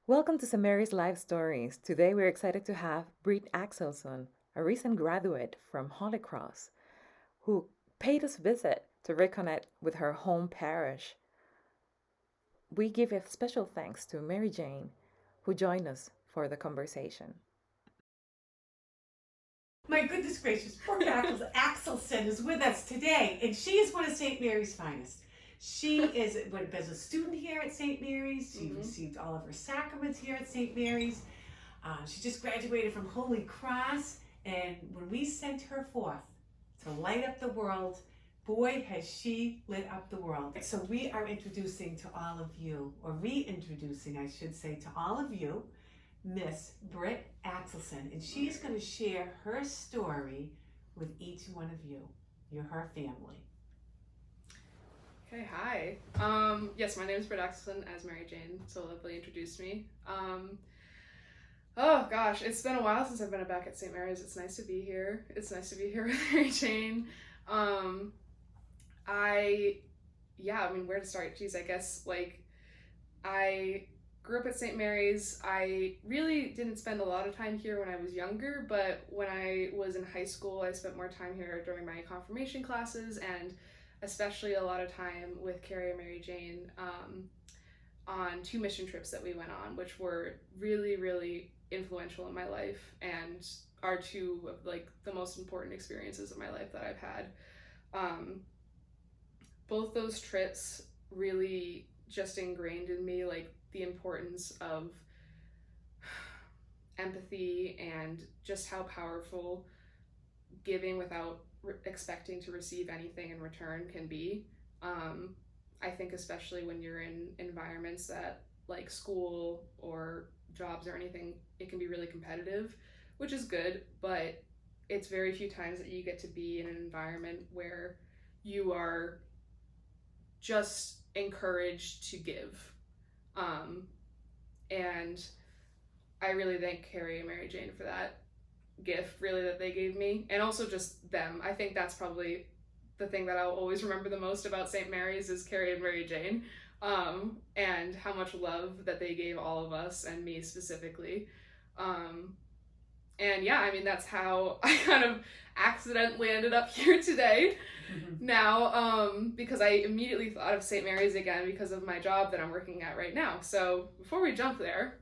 Welcome to Samari's Life Stories. Today we're excited to have Britt Axelson, a recent graduate from Holy Cross, who paid us a visit to reconnect with her home parish. We give a special thanks to Mary Jane, who joined us for the conversation. My goodness gracious, poor Axelson is with us today, and she is one of St. Mary's finest. She was a student here at St. Mary's. She received all of her sacraments here at St. Mary's. She just graduated from Holy Cross, and when we sent her forth to light up the world, boy, has she lit up the world. So we are introducing to all of you, or reintroducing, I should say, to all of you, Miss Britt Axelson, and she's going to share her story with each one of you. You're her family. Okay, hi. Yes, my name is Britt Axelson, as Mary Jane so lovely introduced me. Oh gosh, it's been a while since I've been back at St. Mary's. It's nice to be here. It's nice to be here with Mary Jane. Where to start? Geez, I guess, I grew up at St. Mary's. I really didn't spend a lot of time here when I was younger, but when I was in high school, I spent more time here during my confirmation classes, and especially a lot of time with Carrie and Mary Jane on two mission trips that we went on, which were really, really influential in my life and are two of the most important experiences of my life that I've had. Both those trips really just ingrained in me the importance of empathy and just how powerful giving without expecting to receive anything in return can be. I think especially when you're in environments that like school or jobs or anything, it can be really competitive, which is good, but it's very few times that you get to be in an environment where you are just encouraged to give. And I really thank Carrie and Mary Jane for that gift, really, that they gave me, and also just them. I think that's probably the thing that I'll always remember the most about St. Mary's is Carrie and Mary Jane, and how much love that they gave all of us and me specifically. And yeah, I mean, that's how I kind of accidentally ended up here today now, because I immediately thought of St. Mary's again because of my job that I'm working at right now. So before we jump there,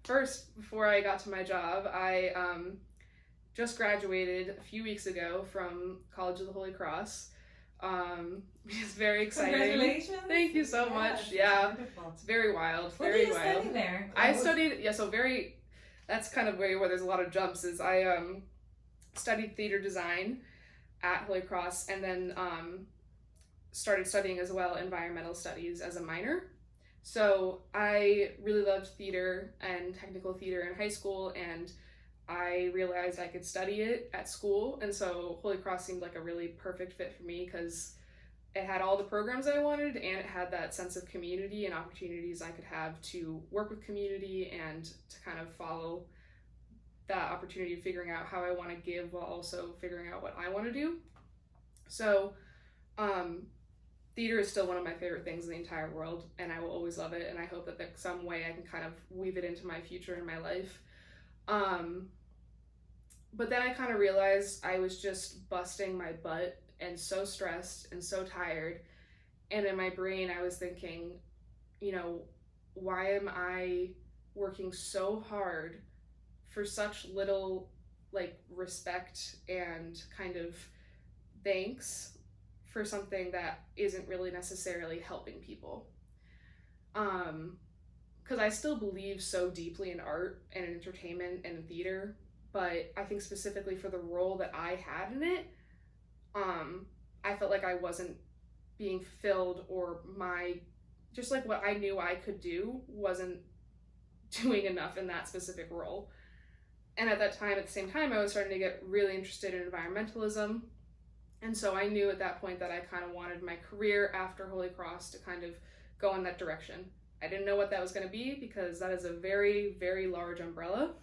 first, before I got to my job, I just graduated a few weeks ago from College of the Holy Cross. It's very exciting. Congratulations! Thank you so much. Yeah, wonderful. It's very wild. What very did you wild. study there? I studied that's kind of where there's a lot of jumps. Is I studied theater design at Holy Cross, and then started studying as well environmental studies as a minor. So I really loved theater and technical theater in high school, and I realized I could study it at school, and so Holy Cross seemed like a really perfect fit for me because it had all the programs I wanted, and it had that sense of community and opportunities I could have to work with community and to kind of follow that opportunity of figuring out how I want to give while also figuring out what I want to do. So theater is still one of my favorite things in the entire world, and I will always love it, and I hope that there's some way I can kind of weave it into my future in my life. But then I kind of realized I was just busting my butt and so stressed and so tired, and in my brain I was thinking, why am I working so hard for such little respect and kind of thanks for something that isn't really necessarily helping people. Because I still believe so deeply in art and in entertainment and in theater, but I think specifically for the role that I had in it, I felt like I wasn't being fulfilled, or just what I knew I could do wasn't doing enough in that specific role. And at the same time, I was starting to get really interested in environmentalism. And so I knew at that point that I kind of wanted my career after Holy Cross to kind of go in that direction. I didn't know what that was going to be because that is a very, very large umbrella.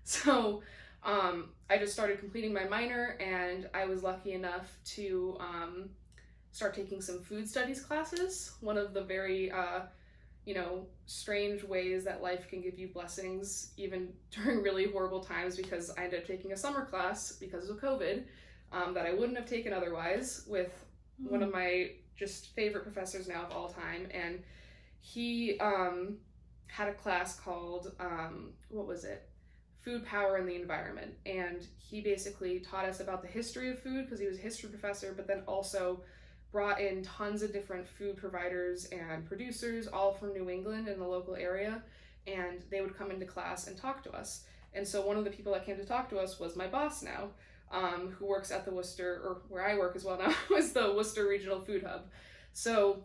So I just started completing my minor, and I was lucky enough to start taking some food studies classes. One of the very strange ways that life can give you blessings even during really horrible times, because I ended up taking a summer class because of COVID that I wouldn't have taken otherwise with one of my just favorite professors now of all time. And he had a class called, what was it? Food, Power, and the Environment. And he basically taught us about the history of food because he was a history professor, but then also brought in tons of different food providers and producers, all from New England in the local area, and they would come into class and talk to us. And so one of the people that came to talk to us was my boss now, who works at the Worcester, or where I work as well now, is the Worcester Regional Food Hub. So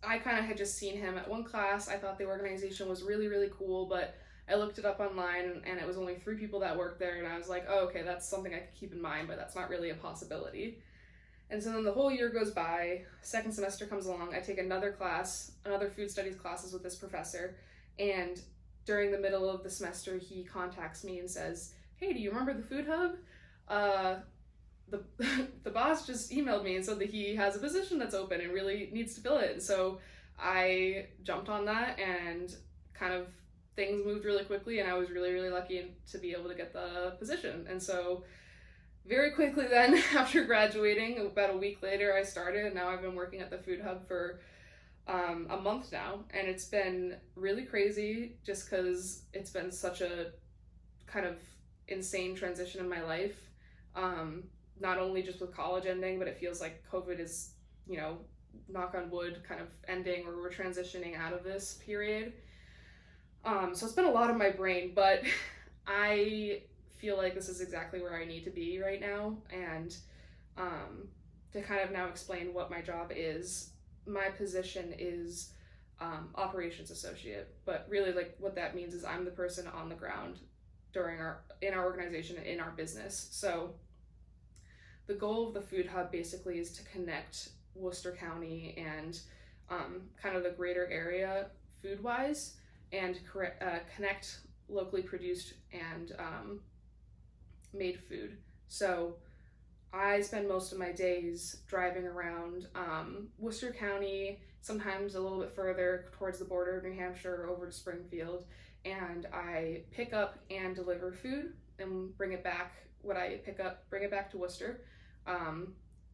I kind of had just seen him at one class. I thought the organization was really, really cool, but I looked it up online and it was only 3 people that worked there, and I was like, oh, okay, that's something I could keep in mind, but that's not really a possibility. And so then the whole year goes by, second semester comes along, I take another class, another food studies classes with this professor, and during the middle of the semester, he contacts me and says, hey, do you remember the Food Hub? The boss just emailed me and said that he has a position that's open and really needs to fill it. And so I jumped on that, and kind of things moved really quickly, and I was really, really lucky to be able to get the position. And so very quickly then, after graduating, about a week later, I started, and now I've been working at the Food Hub for a month now, and it's been really crazy just because it's been such a kind of insane transition in my life. Not only just with college ending, but it feels like COVID is, knock on wood, kind of ending, or we're transitioning out of this period. So it's been a lot on my brain, but I feel like this is exactly where I need to be right now. And to kind of now explain what my job is, my position is operations associate, but really like what that means is I'm the person on the ground in our organization and in our business. So the goal of the Food Hub basically is to connect Worcester County and kind of the greater area food-wise, and connect locally produced and made food. So I spend most of my days driving around Worcester County, sometimes a little bit further towards the border of New Hampshire over to Springfield, and I pick up and deliver food and bring it back. What I pick up, bring it back to Worcester.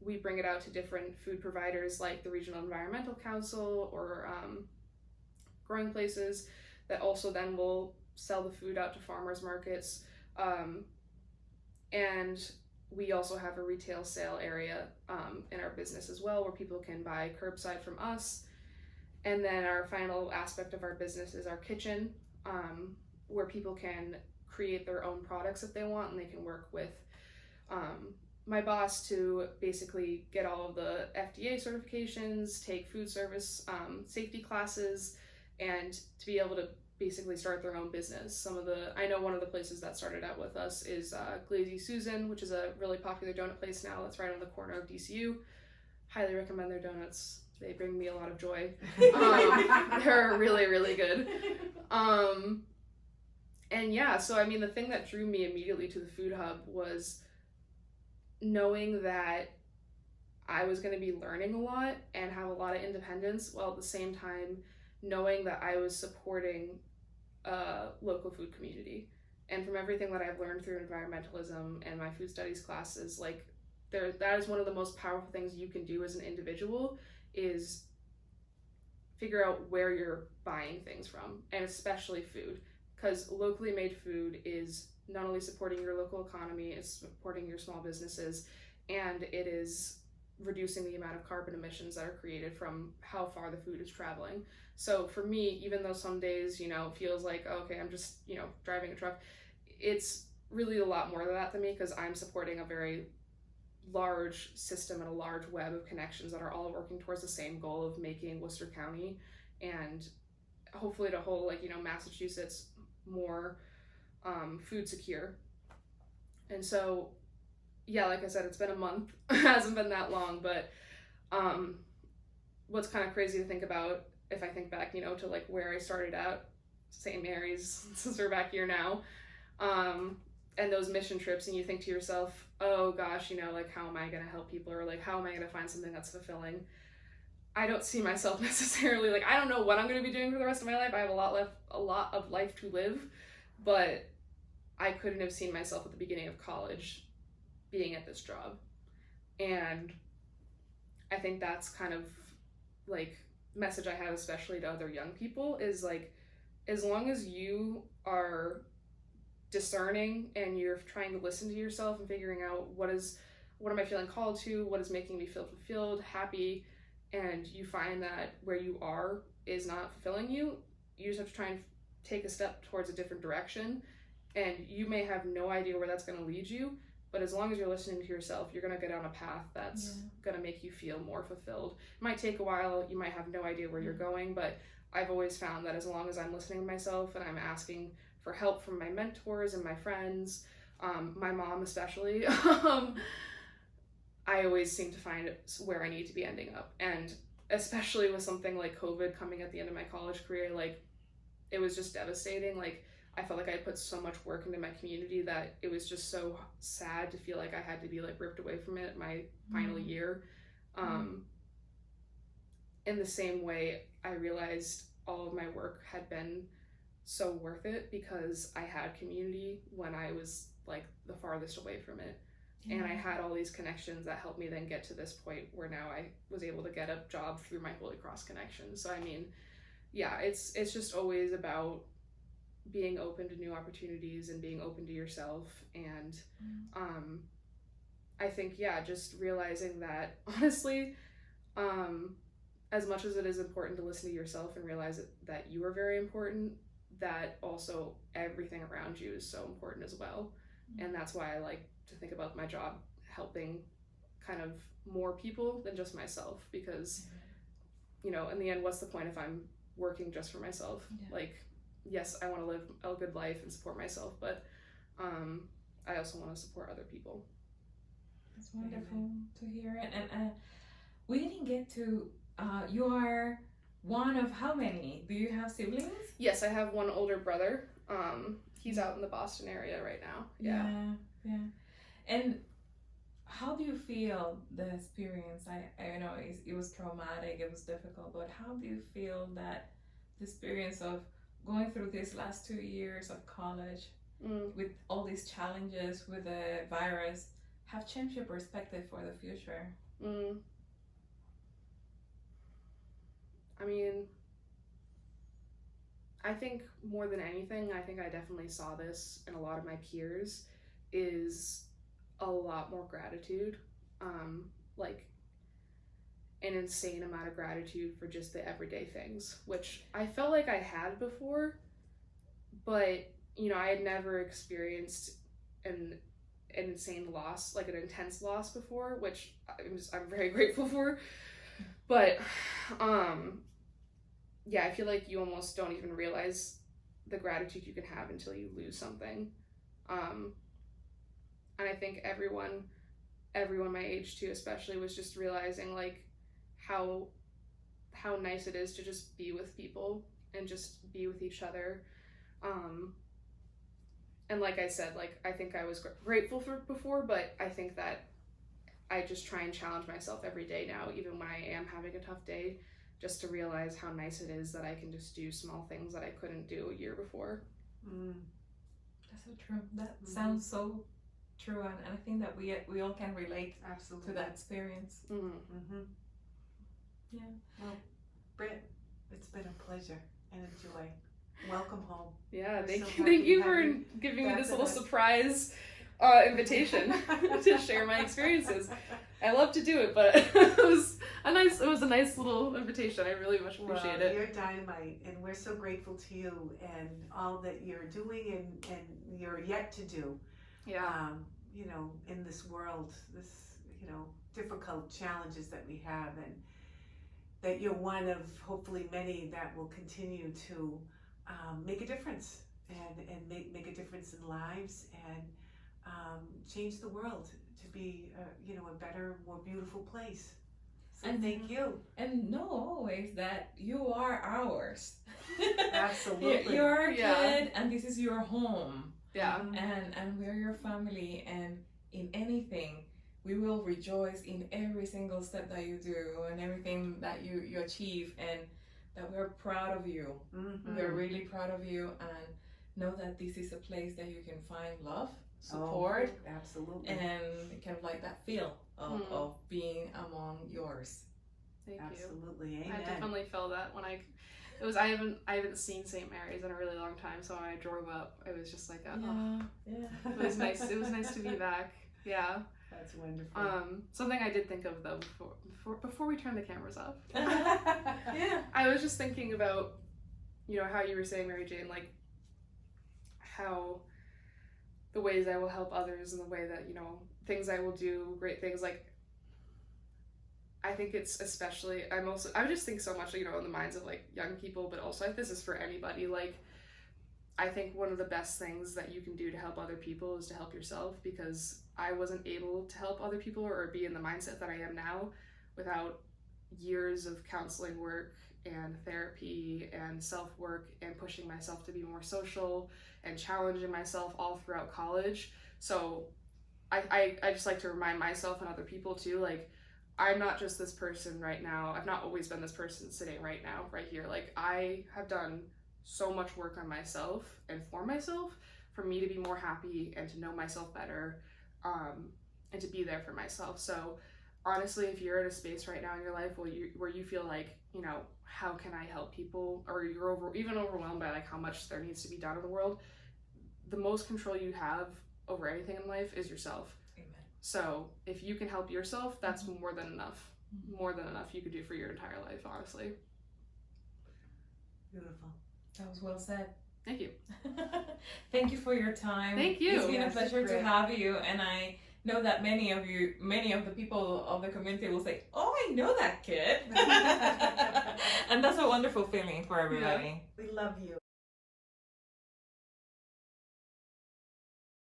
We bring it out to different food providers like the Regional Environmental Council or growing places that also then will sell the food out to farmers markets. And we also have a retail sale area in our business as well, where people can buy curbside from us. And then our final aspect of our business is our kitchen, where people can create their own products if they want, and they can work with my boss to basically get all of the FDA certifications, take food service safety classes, and to be able to basically start their own business. I know one of the places that started out with us is Glazy Susan, which is a really popular donut place now that's right on the corner of DCU. Highly recommend their donuts. They bring me a lot of joy. They're really, really good. And yeah, so I mean, the thing that drew me immediately to the Food Hub was knowing that I was going to be learning a lot and have a lot of independence, while at the same time knowing that I was supporting a local food community. And from everything that I've learned through environmentalism and my food studies classes, like that is one of the most powerful things you can do as an individual, is figure out where you're buying things from, and especially food, because locally made food is not only supporting your local economy, it's supporting your small businesses, and it is reducing the amount of carbon emissions that are created from how far the food is traveling. So for me, even though some days, it feels like, okay, I'm just, driving a truck, it's really a lot more than that to me, because I'm supporting a very large system and a large web of connections that are all working towards the same goal of making Worcester County and hopefully the whole, Massachusetts more food secure. And so, yeah, like I said, it's been a month. It hasn't been that long, but what's kind of crazy to think about, if I think back, to like where I started at St. Mary's, since we're back here now, and those mission trips, and you think to yourself, oh gosh, how am I going to help people, or how am I going to find something that's fulfilling? I don't see myself necessarily, like, I don't know what I'm going to be doing for the rest of my life. I have a lot of life to live, but I couldn't have seen myself at the beginning of college being at this job. And I think that's kind of like message I have, especially to other young people, is like, as long as you are discerning and you're trying to listen to yourself and figuring out what am I feeling called to, what is making me feel fulfilled, happy, and you find that where you are is not fulfilling you, you just have to try and take a step towards a different direction. And you may have no idea where that's going to lead you, but as long as you're listening to yourself, you're going to get on a path that's going to make you feel more fulfilled. It might take a while, you might have no idea where you're going, but I've always found that as long as I'm listening to myself and I'm asking for help from my mentors and my friends, my mom especially, I always seem to find where I need to be ending up. And especially with something like COVID coming at the end of my college career, like, it was just devastating. Like, I felt like I put so much work into my community that it was just so sad to feel like I had to be like ripped away from it my final year. In the same way, I realized all of my work had been so worth it because I had community when I was like the farthest away from it. And I had all these connections that helped me then get to this point where now I was able to get a job through my Holy Cross connection. So I mean, yeah, it's just always about being open to new opportunities and being open to yourself. And I think, just realizing that honestly, as much as it is important to listen to yourself and realize that you are very important, that also everything around you is so important as well. And that's why I like to think about my job helping kind of more people than just myself, because in the end, what's the point if I'm working just for myself? Like, yes, I want to live a good life and support myself, but I also want to support other people. That's wonderful to hear it. And we didn't get to you are one of how many? Do you have siblings? Yes, I have one older brother. He's out in the Boston area right now. Yeah. And how do you feel the experience? I know it was traumatic, it was difficult, but how do you feel that the experience of going through these last 2 years of college with all these challenges with the virus have changed your perspective for the future? I mean, I think more than anything, I think I definitely saw this in a lot of my peers, is a lot more gratitude, like an insane amount of gratitude for just the everyday things, which I felt like I had before, but I had never experienced an insane loss, like an intense loss before, which I'm very grateful for. But I feel like you almost don't even realize the gratitude you can have until you lose something. And I think everyone my age too, especially, was just realizing like how nice it is to just be with people and just be with each other. And like I said, like, I think I was grateful for before, but I think that I just try and challenge myself every day now, even when I am having a tough day, just to realize how nice it is that I can just do small things that I couldn't do a year before. That's so true. That sounds so true, and I think that we all can relate to that experience. Yeah. Well, Britt, it's been a pleasure and a joy. Welcome home. Yeah, We're thank you for giving me this little surprise invitation to share my experiences. I love to do it, but it was a nice little invitation. I really much appreciate it. You're dynamite, and we're so grateful to you and all that you're doing and you're yet to do. Yeah. In this world, this difficult challenges that we have, and that you're one of hopefully many that will continue to make a difference and make a difference in lives and change the world to be a better, more beautiful place. So And thank you. And know always that you are ours. Absolutely. You're our kid, and this is your home. Yeah. And we're your family, and in anything, we will rejoice in every single step that you do and everything that you achieve, and that we're proud of you. We're really proud of you, and know that this is a place that you can find love, support, absolutely, and kind of like that feel of being among yours. Thank you. absolutely. Amen. I definitely felt that when I haven't seen St. Mary's in a really long time, so when I drove up, it was just like it was nice. It was nice to be back. Yeah. That's wonderful. Something I did think of though before we turn the cameras off. Yeah. I was just thinking about, how you were saying, Mary Jane, like how the ways I will help others and the way that, things I will do, great things, like I think it's especially, I just think so much, in the minds of like young people, but also like, this is for anybody. Like, I think one of the best things that you can do to help other people is to help yourself, because I wasn't able to help other people or be in the mindset that I am now without years of counseling work and therapy and self-work and pushing myself to be more social and challenging myself all throughout college. So I just like to remind myself and other people too, like, I'm not just this person right now. I've not always been this person sitting right now, right here. Like, I have done so much work on myself and for myself, for me to be more happy and to know myself better, and to be there for myself. So honestly, if you're in a space right now in your life where you feel like, how can I help people, or you're even overwhelmed by like how much there needs to be done in the world, the most control you have over anything in life is yourself. Amen. So if you can help yourself, that's more than enough. More than enough you could do for your entire life, honestly. Beautiful. That was well said. Thank you. Thank you for your time. Thank you. It's been Yes, a pleasure great. to have you, and I know that many of the people of the community will say, "Oh, I know that kid," and that's a wonderful feeling for everybody. We love you.